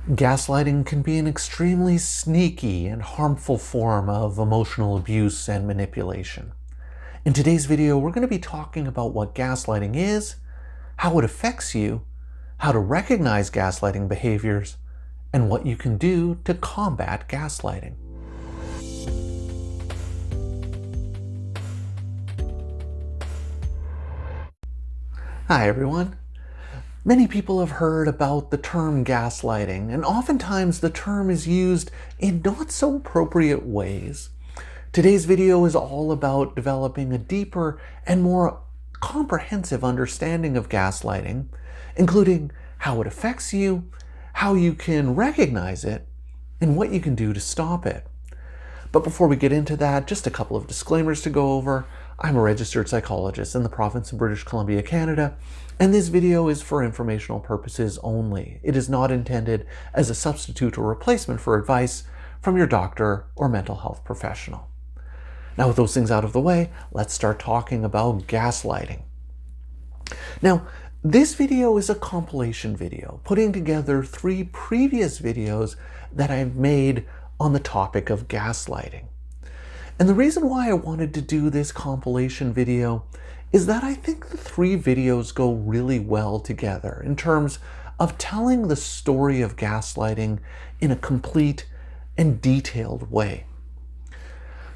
Gaslighting can be an extremely sneaky and harmful form of emotional abuse and manipulation. In today's video, we're going to be talking about what gaslighting is, how it affects you, how to recognize gaslighting behaviors, and what you can do to combat gaslighting. Hi everyone. Many people have heard about the term gaslighting, and oftentimes the term is used in not so appropriate ways. Today's video is all about developing a deeper and more comprehensive understanding of gaslighting, including how it affects you, how you can recognize it, and what you can do to stop it. But before we get into that, just a couple of disclaimers to go over. I'm a registered psychologist in the province of British Columbia, Canada, and this video is for informational purposes only. It is not intended as a substitute or replacement for advice from your doctor or mental health professional. Now, with those things out of the way, let's start talking about gaslighting. Now, this video is a compilation video, putting together 3 previous videos that I've made on the topic of gaslighting. And the reason why I wanted to do this compilation video is that I think the 3 videos go really well together in terms of telling the story of gaslighting in a complete and detailed way.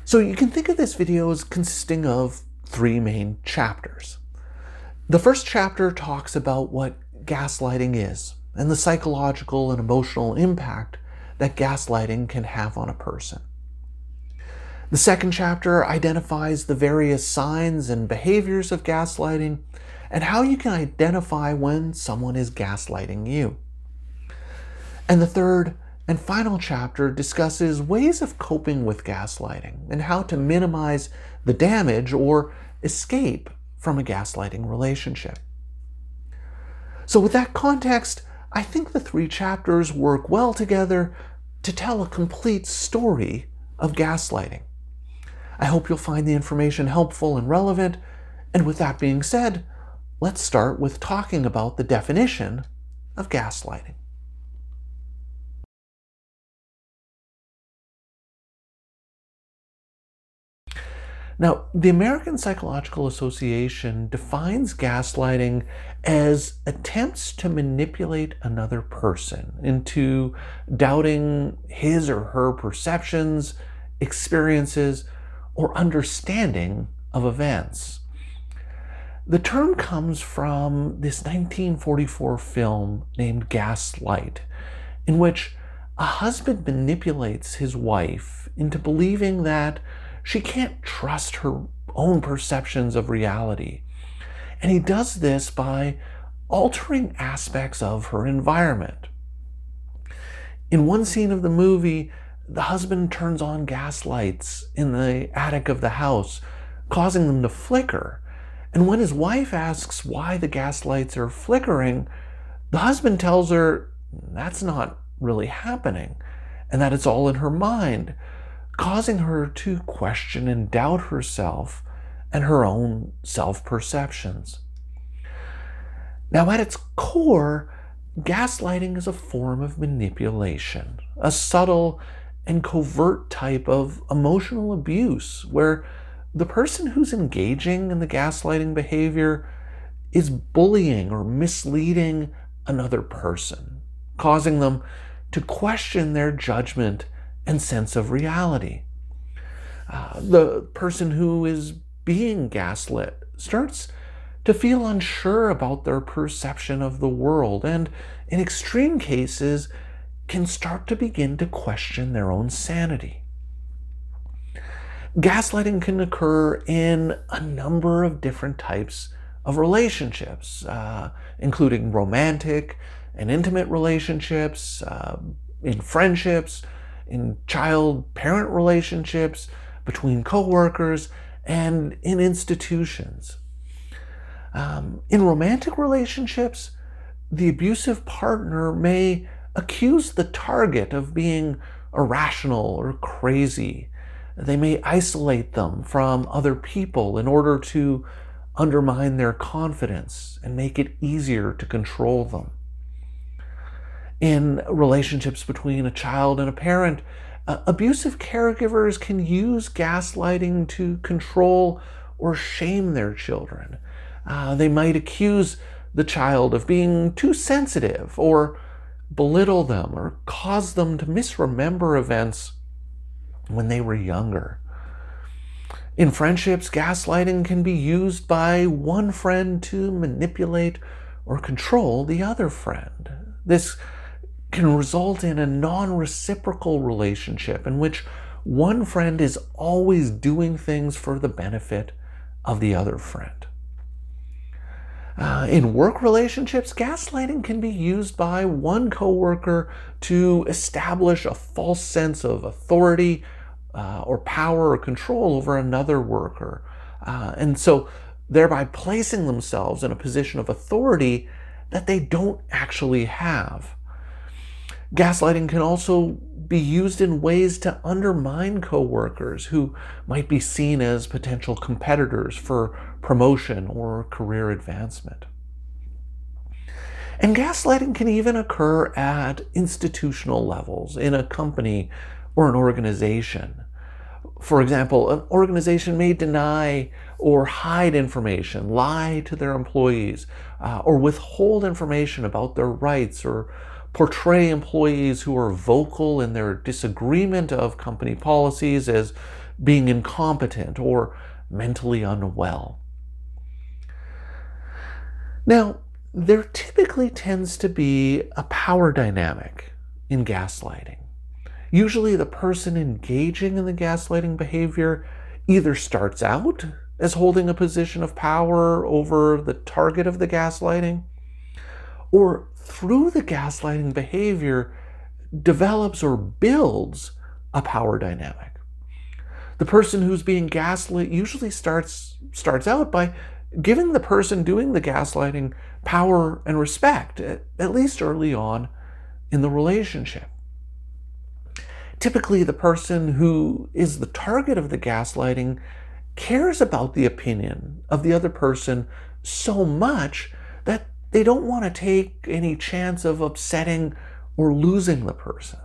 So you can think of this video as consisting of 3 main chapters. The first chapter talks about what gaslighting is and the psychological and emotional impact that gaslighting can have on a person. The second chapter identifies the various signs and behaviors of gaslighting and how you can identify when someone is gaslighting you. And the third and final chapter discusses ways of coping with gaslighting and how to minimize the damage or escape from a gaslighting relationship. So with that context, I think the 3 chapters work well together to tell a complete story of gaslighting. I hope you'll find the information helpful and relevant, and with that being said, let's start with talking about the definition of gaslighting. Now, the American Psychological Association defines gaslighting as attempts to manipulate another person into doubting his or her perceptions, experiences, or understanding of events. The term comes from this 1944 film named Gaslight, in which a husband manipulates his wife into believing that she can't trust her own perceptions of reality. And he does this by altering aspects of her environment. In one scene of the movie, the husband turns on gas lights in the attic of the house, causing them to flicker. And when his wife asks why the gas lights are flickering, the husband tells her that's not really happening and that it's all in her mind, causing her to question and doubt herself and her own self-perceptions. Now, at its core, gaslighting is a form of manipulation, a subtle and covert type of emotional abuse where the person who's engaging in the gaslighting behavior is bullying or misleading another person, causing them to question their judgment and sense of reality. The person who is being gaslit starts to feel unsure about their perception of the world and, in extreme cases, can start to begin to question their own sanity. Gaslighting can occur in a number of different types of relationships, including romantic and intimate relationships, in friendships, in child-parent relationships, between coworkers, and in institutions. In romantic relationships, the abusive partner may accuse the target of being irrational or crazy. They may isolate them from other people in order to undermine their confidence and make it easier to control them. In relationships between a child and a parent, abusive caregivers can use gaslighting to control or shame their children. They might accuse the child of being too sensitive, or belittle them, or cause them to misremember events when they were younger. In friendships, gaslighting can be used by one friend to manipulate or control the other friend. This can result in a non-reciprocal relationship in which one friend is always doing things for the benefit of the other friend. In work relationships, gaslighting can be used by one coworker to establish a false sense of authority or power or control over another worker. And so thereby placing themselves in a position of authority that they don't actually have. Gaslighting can also be used in ways to undermine coworkers who might be seen as potential competitors for promotion or career advancement. And gaslighting can even occur at institutional levels in a company or an organization. For example, an organization may deny or hide information, lie to their employees, or withhold information about their rights, or portray employees who are vocal in their disagreement of company policies as being incompetent or mentally unwell. Now, there typically tends to be a power dynamic in gaslighting. Usually the person engaging in the gaslighting behavior either starts out as holding a position of power over the target of the gaslighting, or through the gaslighting behavior develops or builds a power dynamic. The person who's being gaslit usually starts out by giving the person doing the gaslighting power and respect, at least early on in the relationship. Typically, the person who is the target of the gaslighting cares about the opinion of the other person so much that they don't want to take any chance of upsetting or losing the person.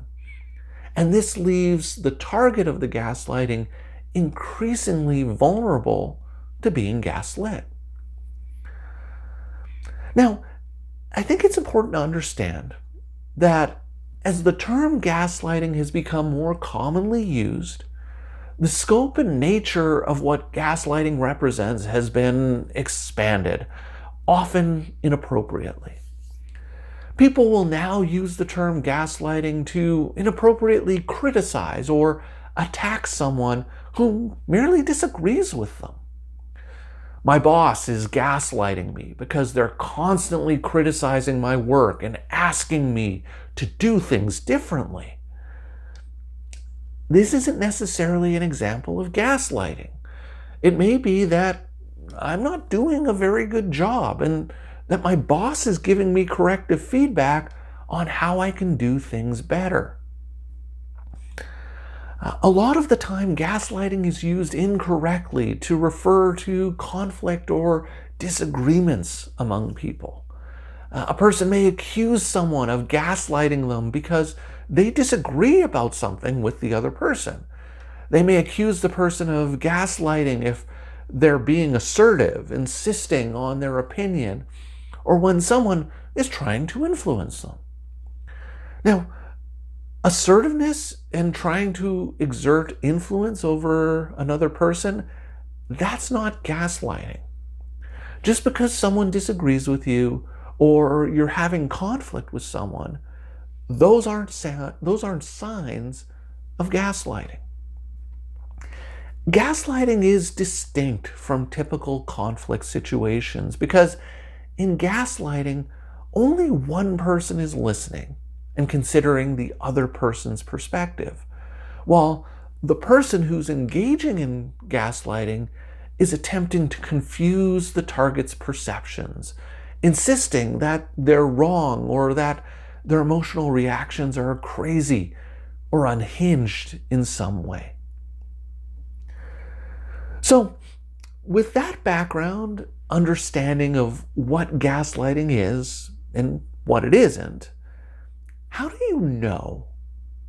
And this leaves the target of the gaslighting increasingly vulnerable to being gaslit. Now, I think it's important to understand that as the term gaslighting has become more commonly used, the scope and nature of what gaslighting represents has been expanded, often inappropriately. People will now use the term gaslighting to inappropriately criticize or attack someone who merely disagrees with them. My boss is gaslighting me because they're constantly criticizing my work and asking me to do things differently. This isn't necessarily an example of gaslighting. It may be that I'm not doing a very good job and that my boss is giving me corrective feedback on how I can do things better. A lot of the time, gaslighting is used incorrectly to refer to conflict or disagreements among people. A person may accuse someone of gaslighting them because they disagree about something with the other person. They may accuse the person of gaslighting if they're being assertive, insisting on their opinion, or when someone is trying to influence them. Now, assertiveness and trying to exert influence over another person, that's not gaslighting. Just because someone disagrees with you or you're having conflict with someone, those aren't signs of gaslighting. Gaslighting is distinct from typical conflict situations because in gaslighting, only one person is listening and considering the other person's perspective, while the person who's engaging in gaslighting is attempting to confuse the target's perceptions, insisting that they're wrong or that their emotional reactions are crazy or unhinged in some way. So, with that background, understanding of what gaslighting is and what it isn't, how do you know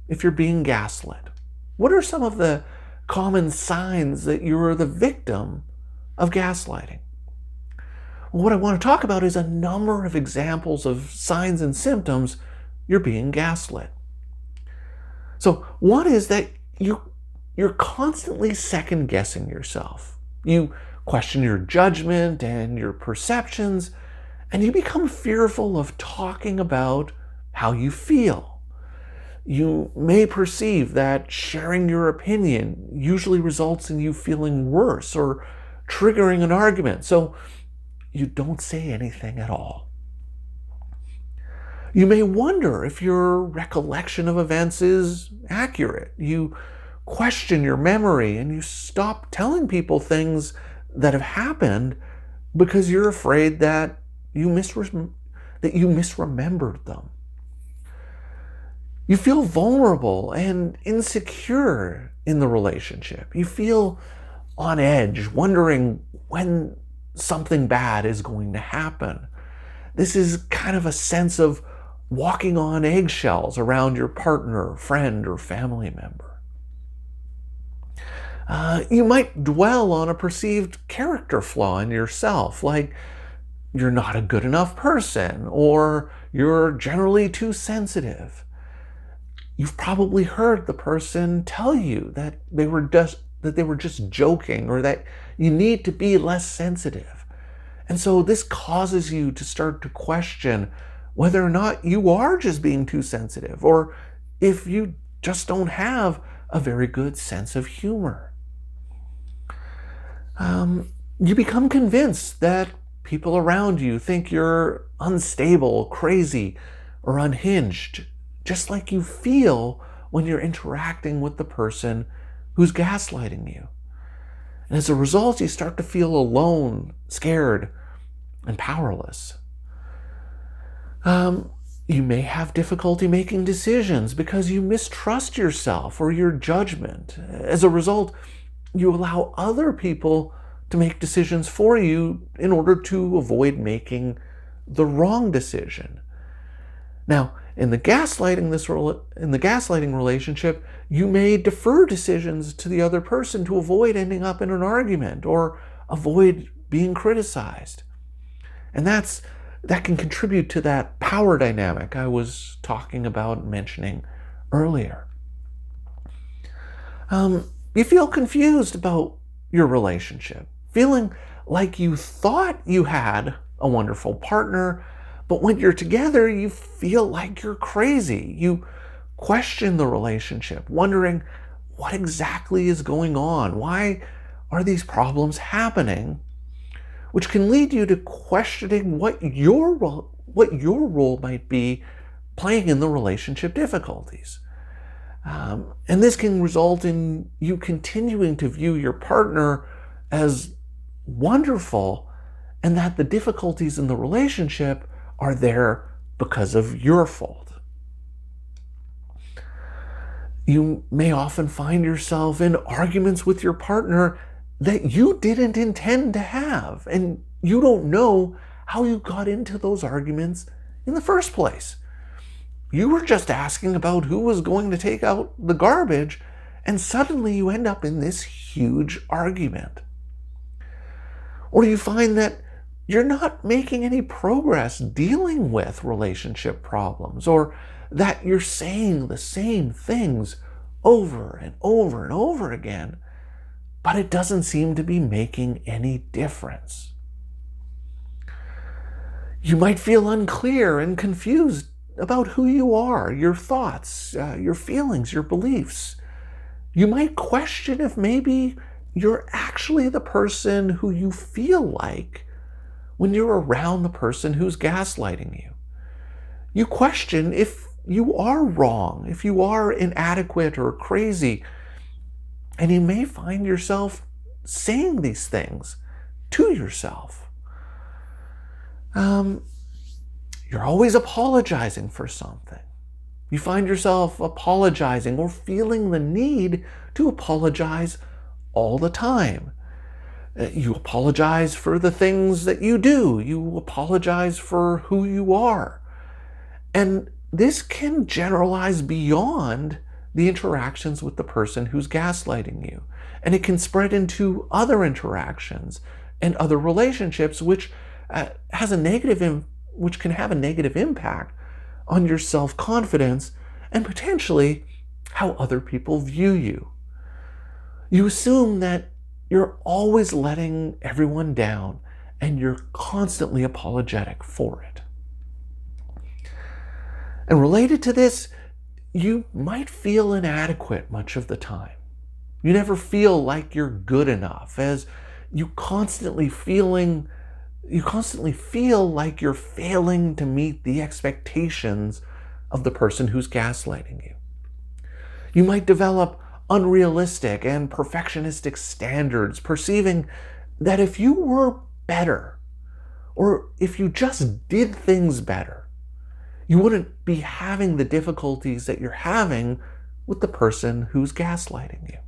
if you're being gaslit? What are some of the common signs that you're the victim of gaslighting? Well, what I want to talk about is a number of examples of signs and symptoms you're being gaslit. So one is that you're constantly second guessing yourself. You question your judgment and your perceptions, and you become fearful of talking about how you feel. You may perceive that sharing your opinion usually results in you feeling worse or triggering an argument, so you don't say anything at all. You may wonder if your recollection of events is accurate. You question your memory and you stop telling people things that have happened because you're afraid that you misremembered them. You feel vulnerable and insecure in the relationship. You feel on edge, wondering when something bad is going to happen. This is kind of a sense of walking on eggshells around your partner, friend, or family member. You might dwell on a perceived character flaw in yourself, like you're not a good enough person, or you're generally too sensitive. You've probably heard the person tell you that they were just joking, or that you need to be less sensitive. And so this causes you to start to question whether or not you are just being too sensitive, or if you just don't have a very good sense of humor. You become convinced that people around you think you're unstable, crazy, or unhinged, just like you feel when you're interacting with the person who's gaslighting you. And as a result, you start to feel alone, scared, and powerless. You may have difficulty making decisions because you mistrust yourself or your judgment. As a result, you allow other people to make decisions for you in order to avoid making the wrong decision. Now, in the gaslighting relationship, you may defer decisions to the other person to avoid ending up in an argument or avoid being criticized. And that can contribute to that power dynamic I was talking about and mentioning earlier. You feel confused about your relationship, feeling like you thought you had a wonderful partner, but when you're together, you feel like you're crazy. You question the relationship, wondering what exactly is going on? Why are these problems happening? Which can lead you to questioning what your role might be playing in the relationship difficulties. And this can result in you continuing to view your partner as wonderful, and that the difficulties in the relationship are there because of your fault. You may often find yourself in arguments with your partner that you didn't intend to have, and you don't know how you got into those arguments in the first place. You were just asking about who was going to take out the garbage, and suddenly you end up in this huge argument. Or you find that you're not making any progress dealing with relationship problems, or that you're saying the same things over and over and over again, but it doesn't seem to be making any difference. You might feel unclear and confused about who you are, your thoughts, your feelings, your beliefs. You might question if maybe you're actually the person who you feel like when you're around the person who's gaslighting you. You question if you are wrong, if you are inadequate or crazy, and you may find yourself saying these things to yourself. You're always apologizing for something. You find yourself apologizing or feeling the need to apologize all the time. You apologize for the things that you do. You apologize for who you are. And this can generalize beyond the interactions with the person who's gaslighting you. And it can spread into other interactions and other relationships, which which can have a negative impact on your self-confidence and potentially how other people view you. You assume that you're always letting everyone down and you're constantly apologetic for it. And related to this, you might feel inadequate much of the time. You never feel like you're good enough, as you constantly feel like you're failing to meet the expectations of the person who's gaslighting you. You might develop unrealistic and perfectionistic standards, perceiving that if you were better, or if you just did things better, you wouldn't be having the difficulties that you're having with the person who's gaslighting you.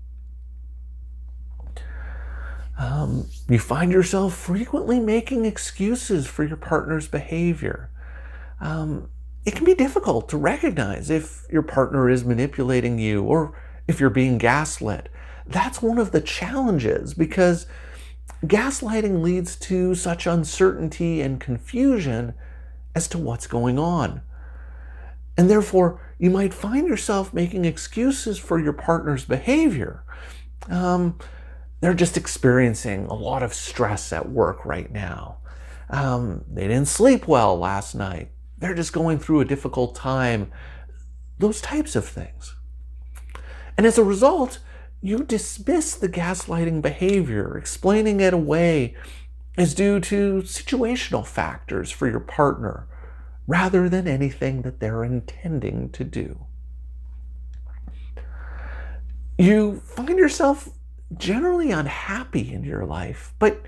You find yourself frequently making excuses for your partner's behavior. It can be difficult to recognize if your partner is manipulating you or if you're being gaslit. That's one of the challenges, because gaslighting leads to such uncertainty and confusion as to what's going on. And therefore, you might find yourself making excuses for your partner's behavior. They're just experiencing a lot of stress at work right now. They didn't sleep well last night. They're just going through a difficult time. Those types of things. And as a result, you dismiss the gaslighting behavior, explaining it away as due to situational factors for your partner, rather than anything that they're intending to do. You find yourself generally unhappy in your life, but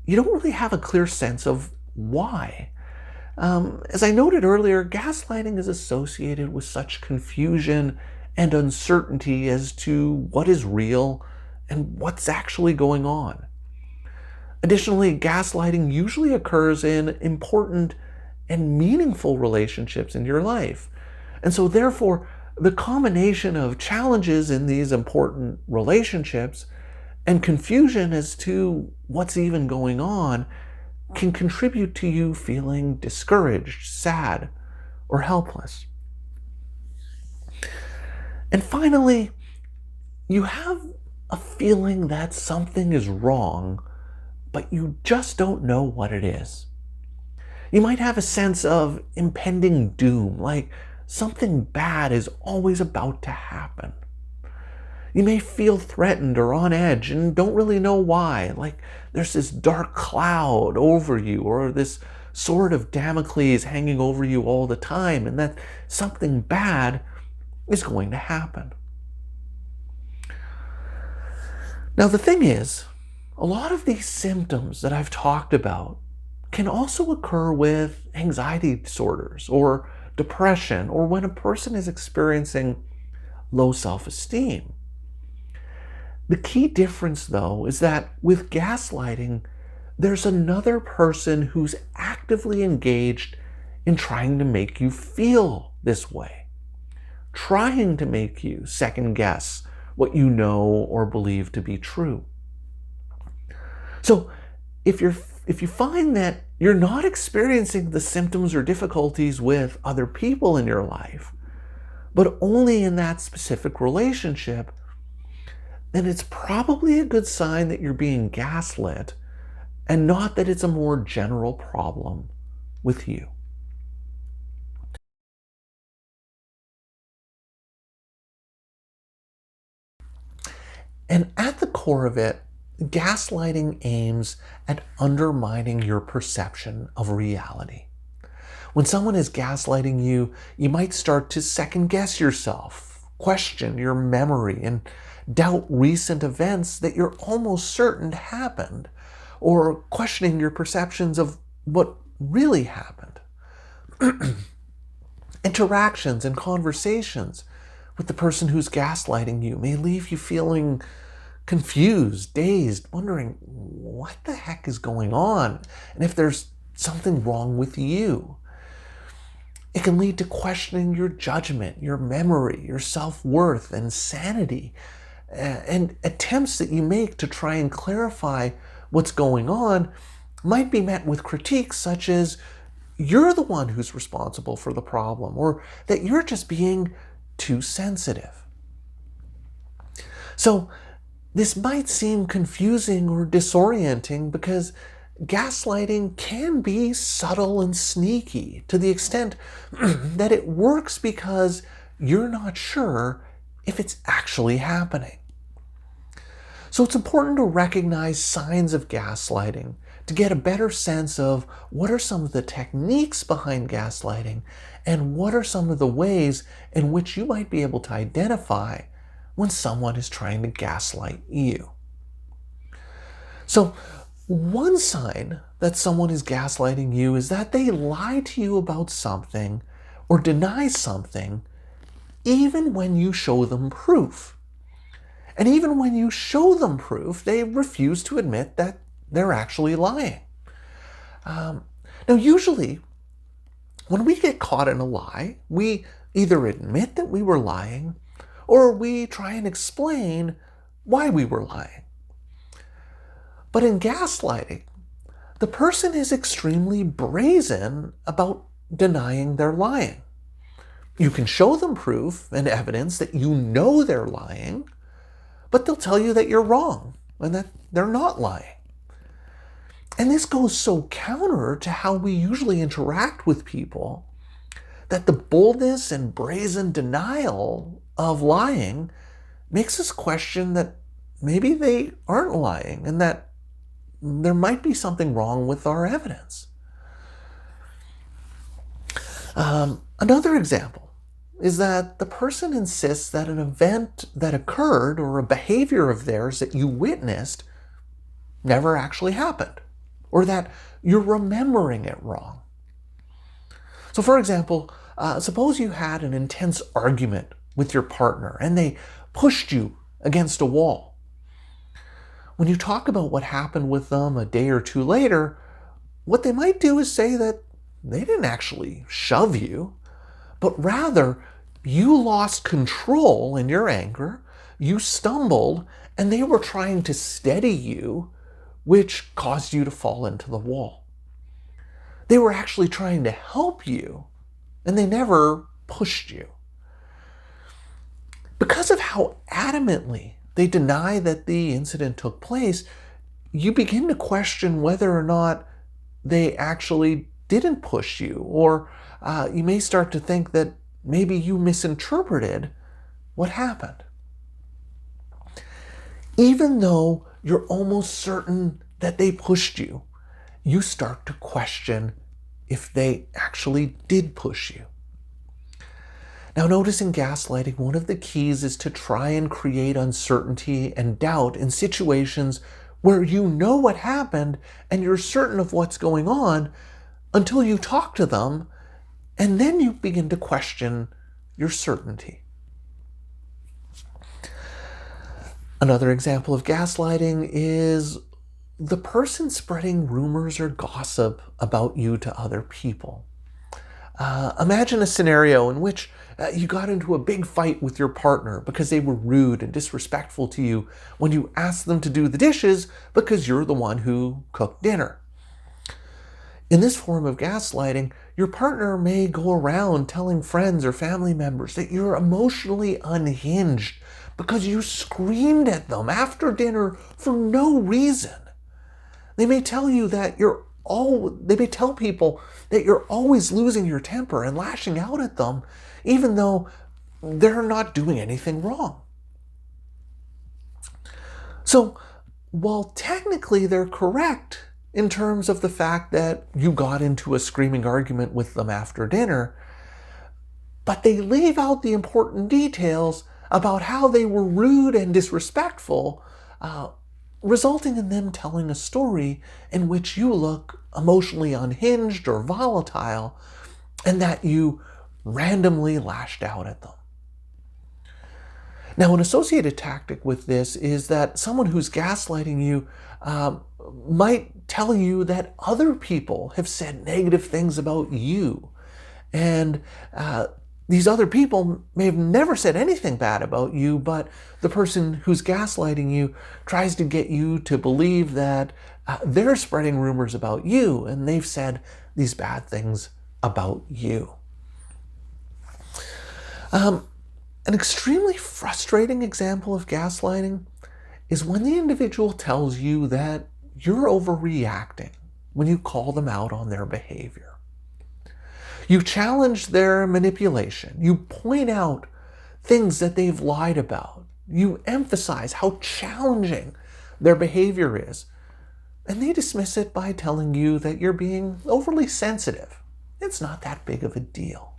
you don't really have a clear sense of why. As I noted earlier, gaslighting is associated with such confusion and uncertainty as to what is real and what's actually going on. Additionally, gaslighting usually occurs in important and meaningful relationships in your life. And so therefore, the combination of challenges in these important relationships and confusion as to what's even going on can contribute to you feeling discouraged, sad, or helpless. And finally, you have a feeling that something is wrong, but you just don't know what it is. You might have a sense of impending doom, like something bad is always about to happen. You may feel threatened or on edge and don't really know why, like there's this dark cloud over you or this sword of Damocles hanging over you all the time, and that something bad is going to happen. Now the thing is, a lot of these symptoms that I've talked about can also occur with anxiety disorders or depression, or when a person is experiencing low self-esteem. The key difference, though, is that with gaslighting, there's another person who's actively engaged in trying to make you feel this way, trying to make you second guess what you know or believe to be true. So if you find that you're not experiencing the symptoms or difficulties with other people in your life, but only in that specific relationship, then it's probably a good sign that you're being gaslit and not that it's a more general problem with you. And at the core of it, gaslighting aims at undermining your perception of reality. When someone is gaslighting you, you might start to second guess yourself, question your memory, and doubt recent events that you're almost certain happened, or questioning your perceptions of what really happened. Interactions and conversations with the person who's gaslighting you may leave you feeling confused, dazed, wondering what the heck is going on, and if there's something wrong with you. It can lead to questioning your judgment, your memory, your self-worth, and sanity, and attempts that you make to try and clarify what's going on might be met with critiques such as, you're the one who's responsible for the problem, or that you're just being too sensitive. So this might seem confusing or disorienting because gaslighting can be subtle and sneaky to the extent that it works because you're not sure if it's actually happening. So it's important to recognize signs of gaslighting to get a better sense of what are some of the techniques behind gaslighting and what are some of the ways in which you might be able to identify when someone is trying to gaslight you. So one sign that someone is gaslighting you is that they lie to you about something or deny something even when you show them proof. And even when you show them proof, they refuse to admit that they're actually lying. Now, usually, when we get caught in a lie, we either admit that we were lying or we try and explain why we were lying. But in gaslighting, the person is extremely brazen about denying they're lying. You can show them proof and evidence that you know they're lying, but they'll tell you that you're wrong and that they're not lying. And this goes so counter to how we usually interact with people that the boldness and brazen denial of lying makes us question that maybe they aren't lying and that there might be something wrong with our evidence. Another example is that the person insists that an event that occurred or a behavior of theirs that you witnessed never actually happened, or that you're remembering it wrong. So for example, suppose you had an intense argument with your partner and they pushed you against a wall. When you talk about what happened with them a day or two later, what they might do is say that they didn't actually shove you, but rather you lost control in your anger, you stumbled, and they were trying to steady you, which caused you to fall into the wall. They were actually trying to help you, and they never pushed you. Because of how adamantly they deny that the incident took place, you begin to question whether or not they actually didn't push you, or you may start to think that maybe you misinterpreted what happened. Even though you're almost certain that they pushed you, you start to question if they actually did push you. Now, notice in gaslighting, one of the keys is to try and create uncertainty and doubt in situations where you know what happened and you're certain of what's going on until you talk to them, and then you begin to question your certainty. Another example of gaslighting is the person spreading rumors or gossip about you to other people. Imagine a scenario in which you got into a big fight with your partner because they were rude and disrespectful to you when you asked them to do the dishes because you're the one who cooked dinner. In this form of gaslighting, your partner may go around telling friends or family members that you're emotionally unhinged because you screamed at them after dinner for no reason. They may tell people that you're always losing your temper and lashing out at them, even though they're not doing anything wrong. So, while technically they're correct in terms of the fact that you got into a screaming argument with them after dinner, but they leave out the important details about how they were rude and disrespectful, resulting in them telling a story in which you look emotionally unhinged or volatile, and that you randomly lashed out at them. Now, an associated tactic with this is that someone who's gaslighting you might tell you that other people have said negative things about you, And these other people may have never said anything bad about you, but the person who's gaslighting you tries to get you to believe that they're spreading rumors about you and they've said these bad things about you. An extremely frustrating example of gaslighting is when the individual tells you that you're overreacting when you call them out on their behavior. You challenge their manipulation. You point out things that they've lied about. You emphasize how challenging their behavior is. And they dismiss it by telling you that you're being overly sensitive. It's not that big of a deal.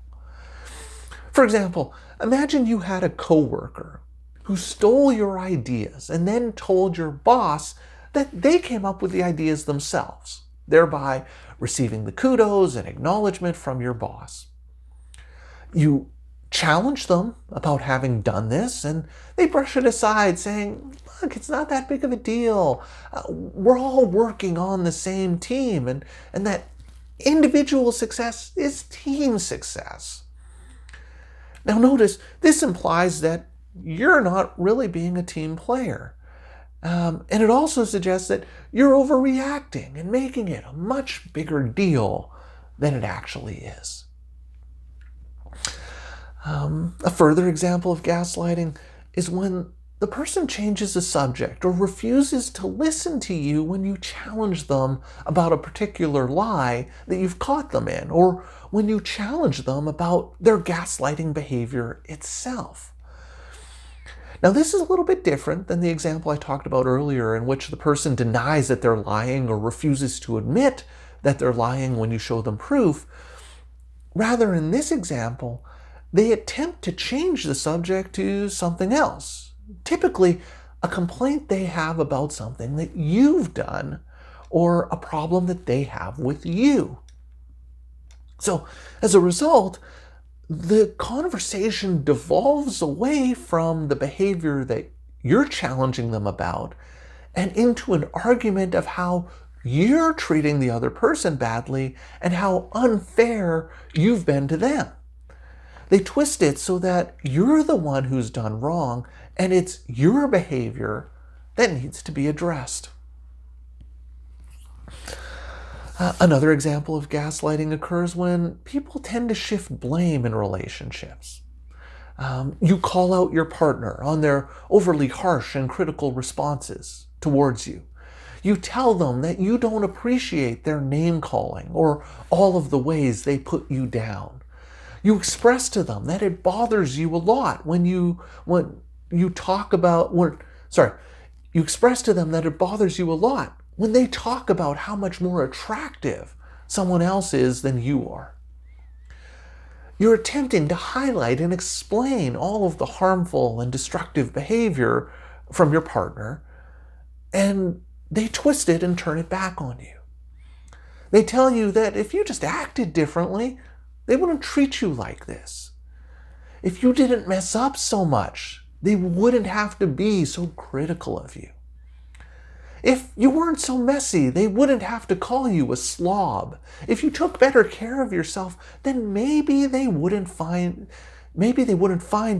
For example, imagine you had a coworker who stole your ideas and then told your boss that they came up with the ideas themselves, thereby receiving the kudos and acknowledgement from your boss. You challenge them about having done this, and they brush it aside, saying, look, it's not that big of a deal. We're all working on the same team, and that individual success is team success. Now notice, this implies that you're not really being a team player. And it also suggests that you're overreacting and making it a much bigger deal than it actually is. A further example of gaslighting is when the person changes the subject or refuses to listen to you when you challenge them about a particular lie that you've caught them in, or when you challenge them about their gaslighting behavior itself. Now, this is a little bit different than the example I talked about earlier, in which the person denies that they're lying or refuses to admit that they're lying when you show them proof. Rather, in this example, they attempt to change the subject to something else, typically a complaint they have about something that you've done or a problem that they have with you. So, as a result, the conversation devolves away from the behavior that you're challenging them about and into an argument of how you're treating the other person badly and how unfair you've been to them. They twist it so that you're the one who's done wrong and it's your behavior that needs to be addressed. Another example of gaslighting occurs when people tend to shift blame in relationships. You call out your partner on their overly harsh and critical responses towards you. You tell them that you don't appreciate their name calling or all of the ways they put you down. You express to them that it bothers you a lot you express to them that it bothers you a lot when they talk about how much more attractive someone else is than you are. You're attempting to highlight and explain all of the harmful and destructive behavior from your partner, and they twist it and turn it back on you. They tell you that if you just acted differently, they wouldn't treat you like this. If you didn't mess up so much, they wouldn't have to be so critical of you. If you weren't so messy, they wouldn't have to call you a slob. If you took better care of yourself, then maybe they wouldn't find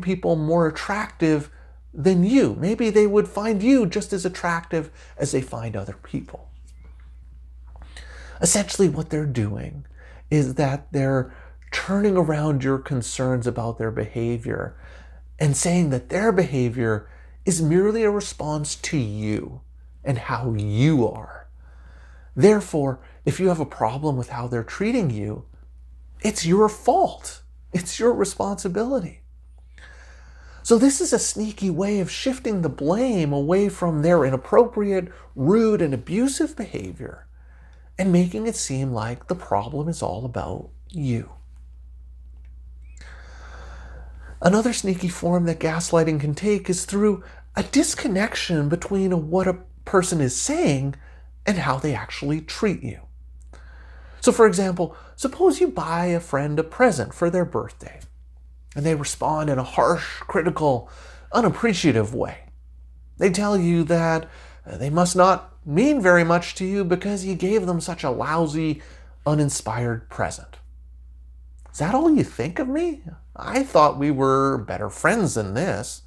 people more attractive than you. Maybe they would find you just as attractive as they find other people. Essentially, what they're doing is that they're turning around your concerns about their behavior and saying that their behavior is merely a response to you and how you are. Therefore, if you have a problem with how they're treating you, it's your fault. It's your responsibility. So this is a sneaky way of shifting the blame away from their inappropriate, rude, and abusive behavior and making it seem like the problem is all about you. Another sneaky form that gaslighting can take is through a disconnection between what a person is saying and how they actually treat you. So for example, suppose you buy a friend a present for their birthday and they respond in a harsh, critical, unappreciative way. They tell you that they must not mean very much to you because you gave them such a lousy, uninspired present. Is that all you think of me? I thought we were better friends than this.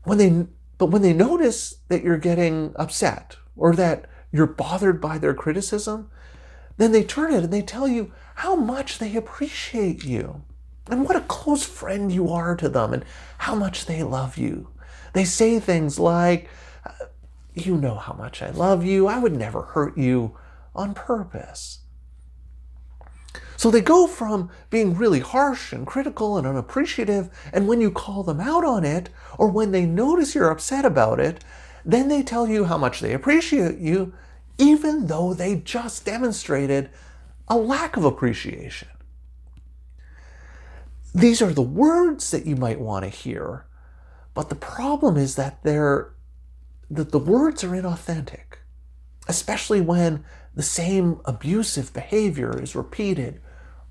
But when they notice that you're getting upset or that you're bothered by their criticism, then they turn it and they tell you how much they appreciate you and what a close friend you are to them and how much they love you. They say things like, you know how much I love you. I would never hurt you on purpose. So they go from being really harsh and critical and unappreciative, and when you call them out on it, or when they notice you're upset about it, then they tell you how much they appreciate you, even though they just demonstrated a lack of appreciation. These are the words that you might want to hear, but the problem is that the words are inauthentic, especially when the same abusive behavior is repeated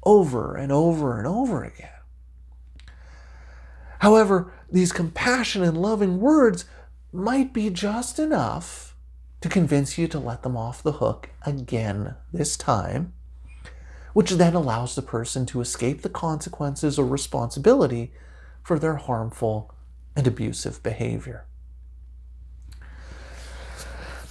over and over and over again. However, these compassionate and loving words might be just enough to convince you to let them off the hook again this time, which then allows the person to escape the consequences or responsibility for their harmful and abusive behavior.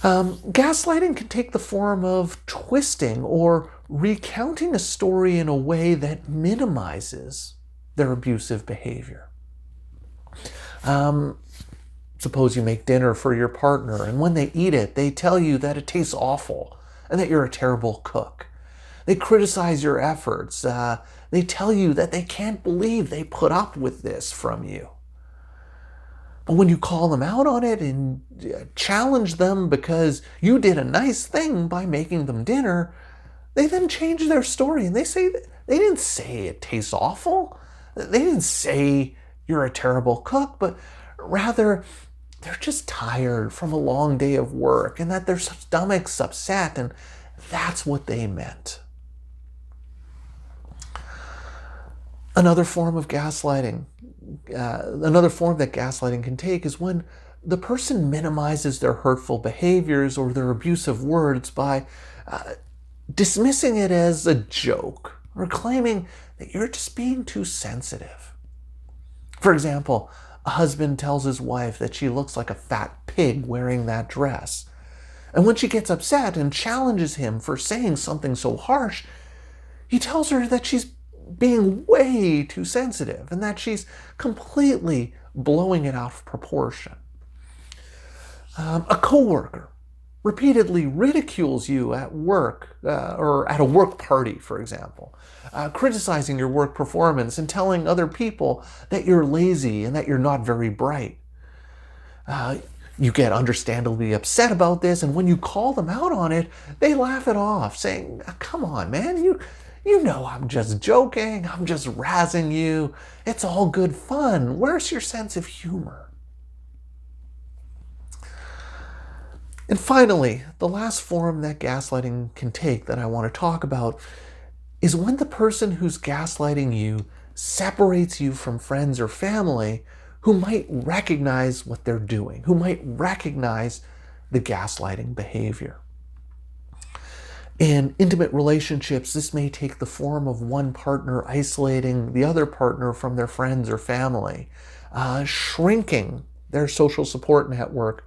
Gaslighting can take the form of twisting or recounting a story in a way that minimizes their abusive behavior. Suppose you make dinner for your partner, and when they eat it, they tell you that it tastes awful and that you're a terrible cook. They criticize your efforts. They tell you that they can't believe they put up with this from you. But when you call them out on it and challenge them because you did a nice thing by making them dinner, they then change their story and they say that they didn't say it tastes awful. They didn't say you're a terrible cook, but rather they're just tired from a long day of work and that their stomach's upset, and that's what they meant. Another form of gaslighting, another form that gaslighting can take is when the person minimizes their hurtful behaviors or their abusive words by dismissing it as a joke or claiming that you're just being too sensitive. For example, a husband tells his wife that she looks like a fat pig wearing that dress. And when she gets upset and challenges him for saying something so harsh, he tells her that she's being way too sensitive and that she's completely blowing it out of proportion. A coworker repeatedly ridicules you at work or at a work party, for example, criticizing your work performance and telling other people that you're lazy and that you're not very bright. You get understandably upset about this, and when you call them out on it, they laugh it off, saying, "Come on, man, you know I'm just joking, I'm just razzing you, it's all good fun. Where's your sense of humor?" And finally, the last form that gaslighting can take that I want to talk about is when the person who's gaslighting you separates you from friends or family who might recognize what they're doing, who might recognize the gaslighting behavior. In intimate relationships, this may take the form of one partner isolating the other partner from their friends or family, shrinking their social support network,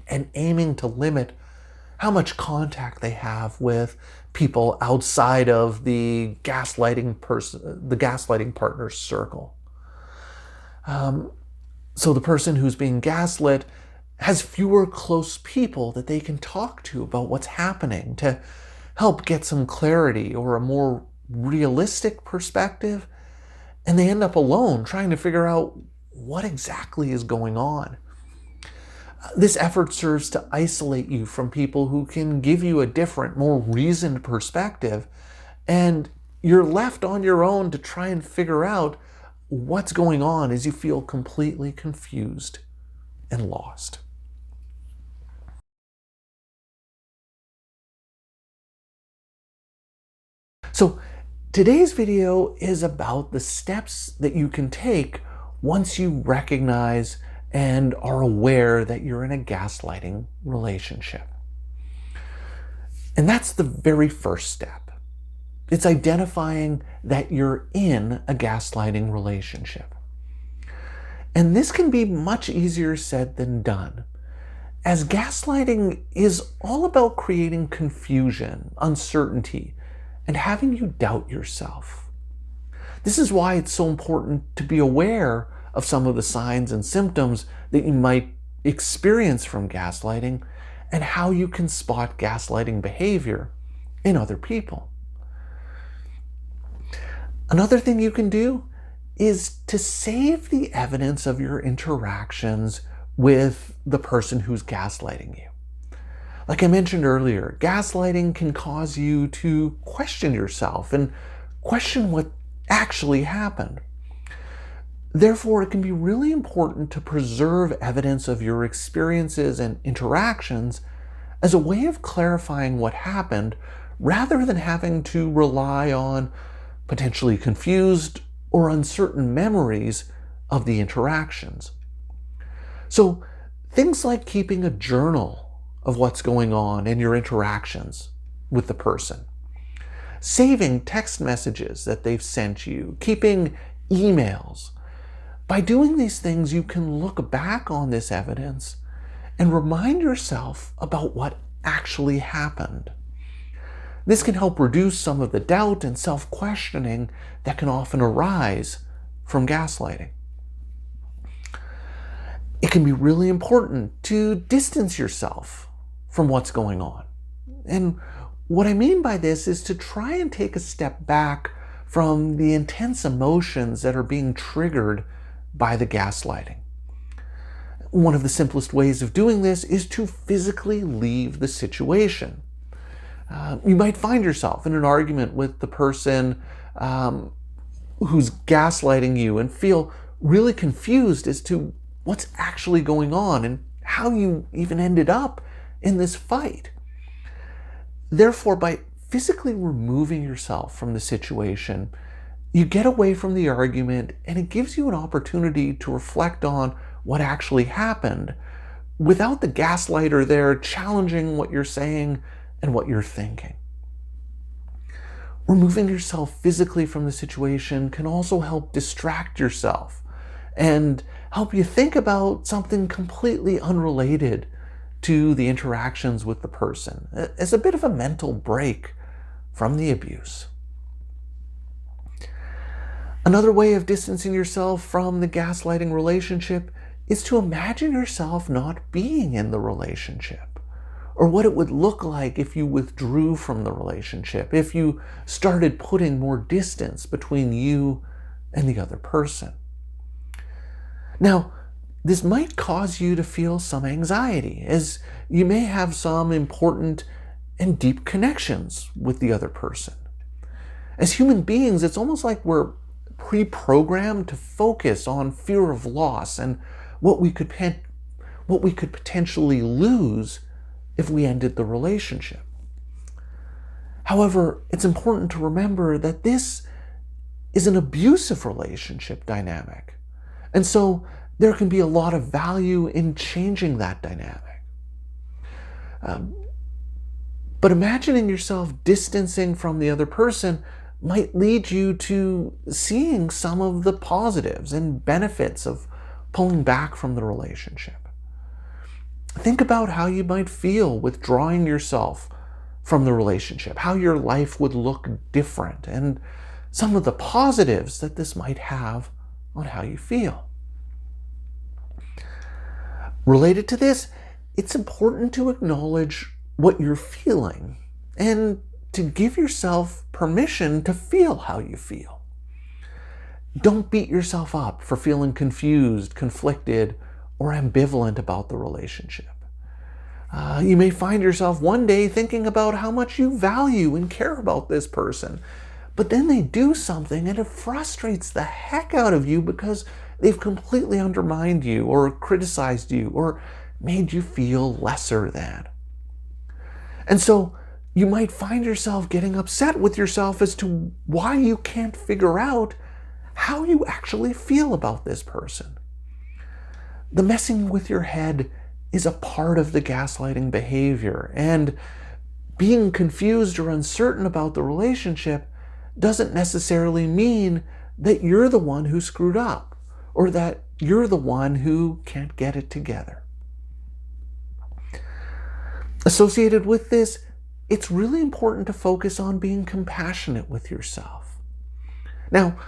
and aiming to limit how much contact they have with people outside of the gaslighting partner's circle. So the person who's being gaslit has fewer close people that they can talk to about what's happening to help get some clarity or a more realistic perspective, and they end up alone trying to figure out what exactly is going on. This effort serves to isolate you from people who can give you a different, more reasoned perspective, and you're left on your own to try and figure out what's going on as you feel completely confused and lost. So today's video is about the steps that you can take once you recognize and are aware that you're in a gaslighting relationship. And that's the very first step. It's identifying that you're in a gaslighting relationship. And this can be much easier said than done, as gaslighting is all about creating confusion, uncertainty, and having you doubt yourself. This is why it's so important to be aware of some of the signs and symptoms that you might experience from gaslighting and how you can spot gaslighting behavior in other people. Another thing you can do is to save the evidence of your interactions with the person who's gaslighting you. Like I mentioned earlier, gaslighting can cause you to question yourself and question what actually happened. Therefore, it can be really important to preserve evidence of your experiences and interactions as a way of clarifying what happened, rather than having to rely on potentially confused or uncertain memories of the interactions. So things like keeping a journal of what's going on in your interactions with the person, saving text messages that they've sent you, keeping emails. By doing these things, you can look back on this evidence and remind yourself about what actually happened. This can help reduce some of the doubt and self-questioning that can often arise from gaslighting. It can be really important to distance yourself from what's going on. And what I mean by this is to try and take a step back from the intense emotions that are being triggered by the gaslighting. One of the simplest ways of doing this is to physically leave the situation. You might find yourself in an argument with the person who's gaslighting you and feel really confused as to what's actually going on and how you even ended up in this fight. Therefore, by physically removing yourself from the situation, you get away from the argument, and it gives you an opportunity to reflect on what actually happened without the gaslighter there challenging what you're saying and what you're thinking. Removing yourself physically from the situation can also help distract yourself and help you think about something completely unrelated to the interactions with the person, as a bit of a mental break from the abuse. Another way of distancing yourself from the gaslighting relationship is to imagine yourself not being in the relationship, or what it would look like if you withdrew from the relationship, if you started putting more distance between you and the other person. Now, this might cause you to feel some anxiety, as you may have some important and deep connections with the other person. As human beings, it's almost like we're pre-programmed to focus on fear of loss and what we could potentially lose if we ended the relationship. However, it's important to remember that this is an abusive relationship dynamic. And so there can be a lot of value in changing that dynamic. But imagining yourself distancing from the other person might lead you to seeing some of the positives and benefits of pulling back from the relationship. Think about how you might feel withdrawing yourself from the relationship, how your life would look different, and some of the positives that this might have on how you feel. Related to this, it's important to acknowledge what you're feeling and to give yourself permission to feel how you feel. Don't beat yourself up for feeling confused, conflicted, or ambivalent about the relationship. You may find yourself one day thinking about how much you value and care about this person, but then they do something and it frustrates the heck out of you because they've completely undermined you or criticized you or made you feel lesser than. And so you might find yourself getting upset with yourself as to why you can't figure out how you actually feel about this person. The messing with your head is a part of the gaslighting behavior, and being confused or uncertain about the relationship doesn't necessarily mean that you're the one who screwed up or that you're the one who can't get it together. Associated with this, it's really important to focus on being compassionate with yourself. Now,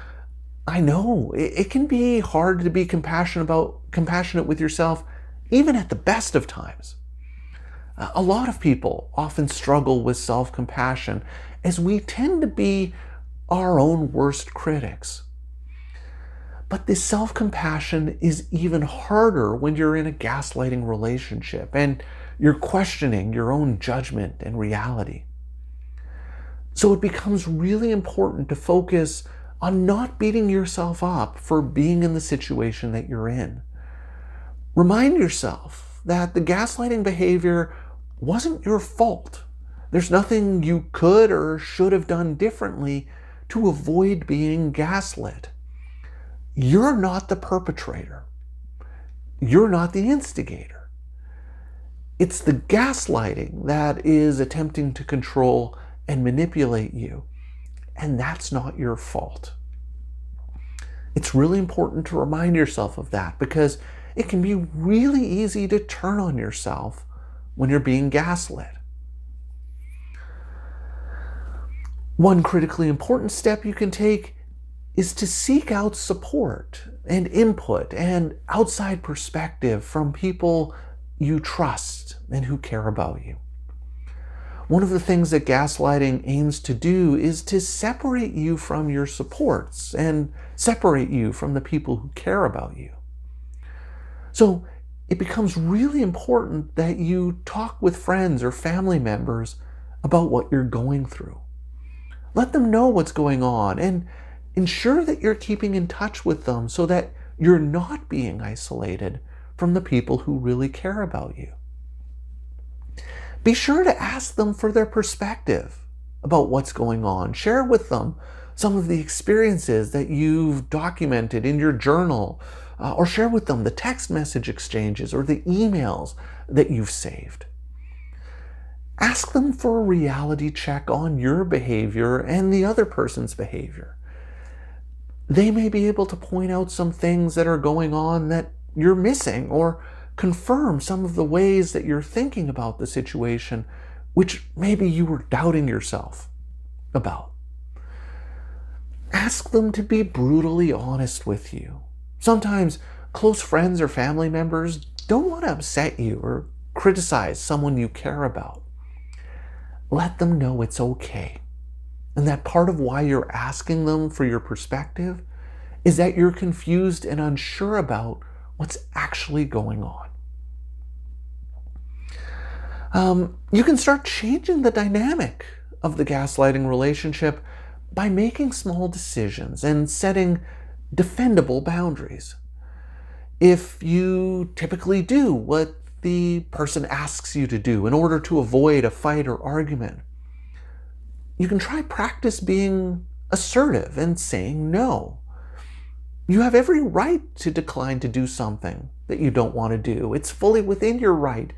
I know it can be hard to be compassionate with yourself even at the best of times. A lot of people often struggle with self-compassion as we tend to be our own worst critics. But this self-compassion is even harder when you're in a gaslighting relationship and you're questioning your own judgment and reality. So it becomes really important to focus on not beating yourself up for being in the situation that you're in. Remind yourself that the gaslighting behavior wasn't your fault. There's nothing you could or should have done differently to avoid being gaslit. You're not the perpetrator. You're not the instigator. It's the gaslighting that is attempting to control and manipulate you, and that's not your fault. It's really important to remind yourself of that because it can be really easy to turn on yourself when you're being gaslit. One critically important step you can take is to seek out support and input and outside perspective from people you trust and who care about you. One of the things that gaslighting aims to do is to separate you from your supports and separate you from the people who care about you. So it becomes really important that you talk with friends or family members about what you're going through. Let them know what's going on and ensure that you're keeping in touch with them so that you're not being isolated from the people who really care about you. Be sure to ask them for their perspective about what's going on. Share with them some of the experiences that you've documented in your journal, or share with them the text message exchanges or the emails that you've saved. Ask them for a reality check on your behavior and the other person's behavior. They may be able to point out some things that are going on that you're missing or confirm some of the ways that you're thinking about the situation, which maybe you were doubting yourself about. Ask them to be brutally honest with you. Sometimes close friends or family members don't want to upset you or criticize someone you care about. Let them know it's okay. And that part of why you're asking them for your perspective is that you're confused and unsure about what's actually going on. You can start changing the dynamic of the gaslighting relationship by making small decisions and setting defendable boundaries. If you typically do what the person asks you to do in order to avoid a fight or argument, you can try practice being assertive and saying no. You have every right to decline to do something that you don't want to do. It's fully within your right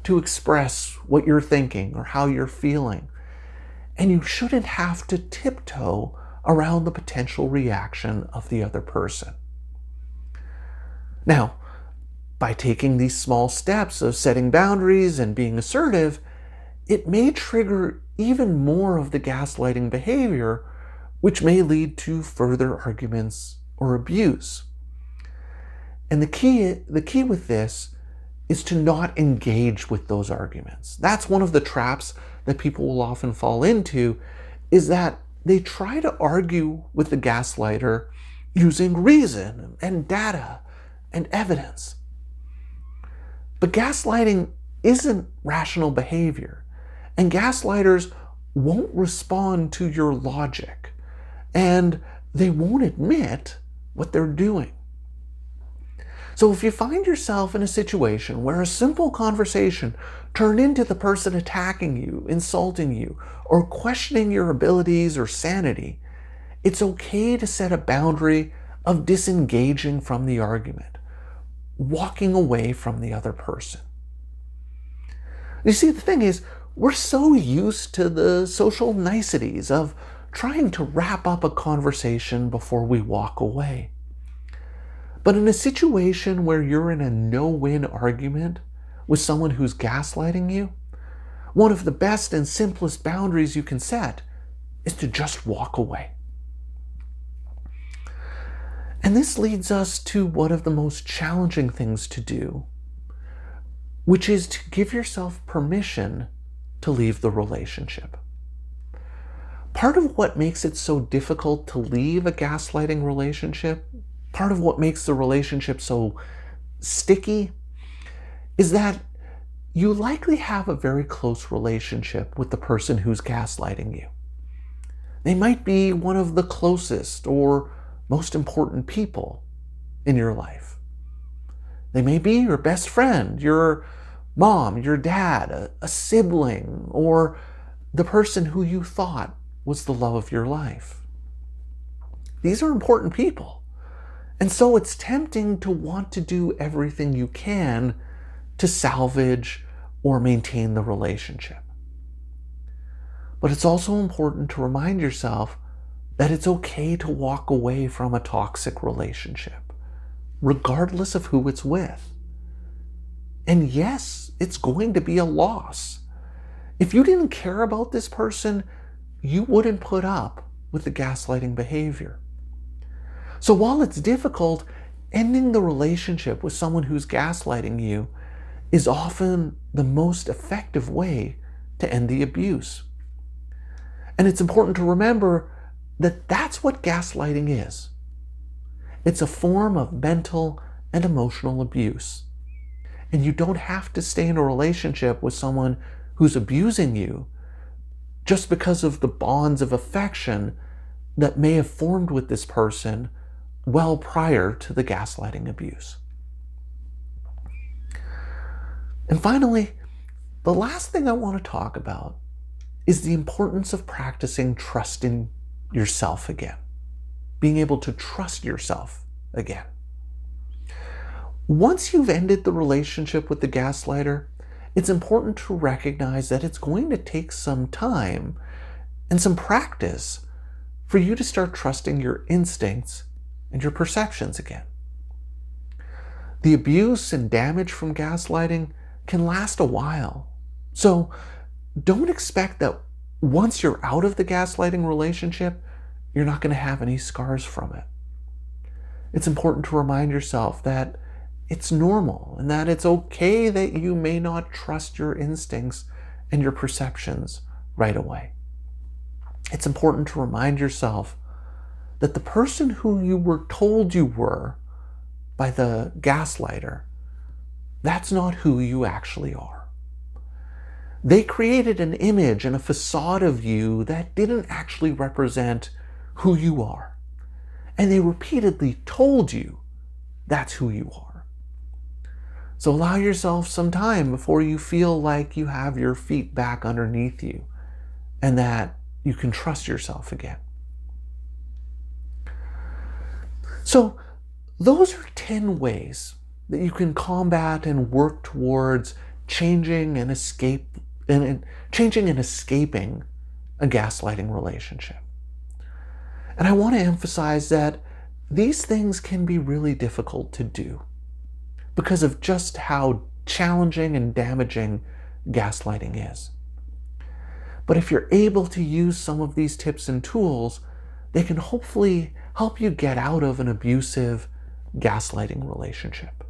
to express what you're thinking or how you're feeling. And you shouldn't have to tiptoe around the potential reaction of the other person. Now, by taking these small steps of setting boundaries and being assertive, it may trigger even more of the gaslighting behavior, which may lead to further arguments or abuse. And the key with this is to not engage with those arguments. That's one of the traps that people will often fall into, is that they try to argue with the gaslighter using reason and data and evidence. But gaslighting isn't rational behavior, and gaslighters won't respond to your logic, and they won't admit what they're doing. So if you find yourself in a situation where a simple conversation turned into the person attacking you, insulting you, or questioning your abilities or sanity, it's okay to set a boundary of disengaging from the argument, walking away from the other person. You see, the thing is, we're so used to the social niceties of trying to wrap up a conversation before we walk away. But in a situation where you're in a no-win argument with someone who's gaslighting you, one of the best and simplest boundaries you can set is to just walk away. And this leads us to one of the most challenging things to do, which is to give yourself permission to leave the relationship. Part of what makes it so difficult to leave a gaslighting relationship, part of what makes the relationship so sticky, is that you likely have a very close relationship with the person who's gaslighting you. They might be one of the closest or most important people in your life. They may be your best friend, your mom, your dad, a sibling, or the person who you thought was the love of your life. These are important people. And so it's tempting to want to do everything you can to salvage or maintain the relationship. But it's also important to remind yourself that it's okay to walk away from a toxic relationship, regardless of who it's with. And yes, it's going to be a loss. If you didn't care about this person, you wouldn't put up with the gaslighting behavior. So while it's difficult, ending the relationship with someone who's gaslighting you is often the most effective way to end the abuse. And it's important to remember that that's what gaslighting is. It's a form of mental and emotional abuse. And you don't have to stay in a relationship with someone who's abusing you just because of the bonds of affection that may have formed with this person well prior to the gaslighting abuse. And finally, the last thing I want to talk about is the importance of practicing trusting yourself again, being able to trust yourself again. Once you've ended the relationship with the gaslighter, it's important to recognize that it's going to take some time and some practice for you to start trusting your instincts and your perceptions again. The abuse and damage from gaslighting can last a while. So don't expect that once you're out of the gaslighting relationship, you're not going to have any scars from it. It's important to remind yourself that it's normal and that it's okay that you may not trust your instincts and your perceptions right away. It's important to remind yourself that the person who you were told you were by the gaslighter, that's not who you actually are. They created an image and a facade of you that didn't actually represent who you are. And they repeatedly told you that's who you are. So allow yourself some time before you feel like you have your feet back underneath you and that you can trust yourself again. So those are 10 ways that you can combat and work towards changing and escaping a gaslighting relationship. And I want to emphasize that these things can be really difficult to do because of just how challenging and damaging gaslighting is. But if you're able to use some of these tips and tools, they can hopefully help you get out of an abusive gaslighting relationship.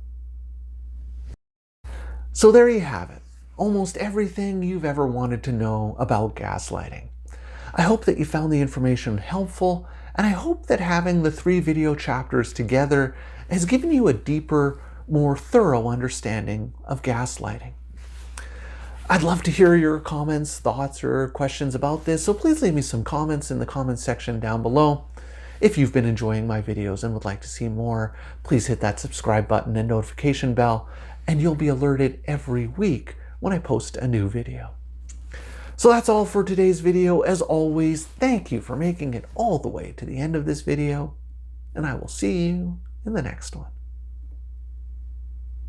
So there you have it. Almost everything you've ever wanted to know about gaslighting. I hope that you found the information helpful, and I hope that having the 3 video chapters together has given you a deeper, more thorough understanding of gaslighting. I'd love to hear your comments, thoughts, or questions about this, so please leave me some comments in the comments section down below. If you've been enjoying my videos and would like to see more, please hit that subscribe button and notification bell, and you'll be alerted every week when I post a new video. So that's all for today's video. As always, thank you for making it all the way to the end of this video, and I will see you in the next one.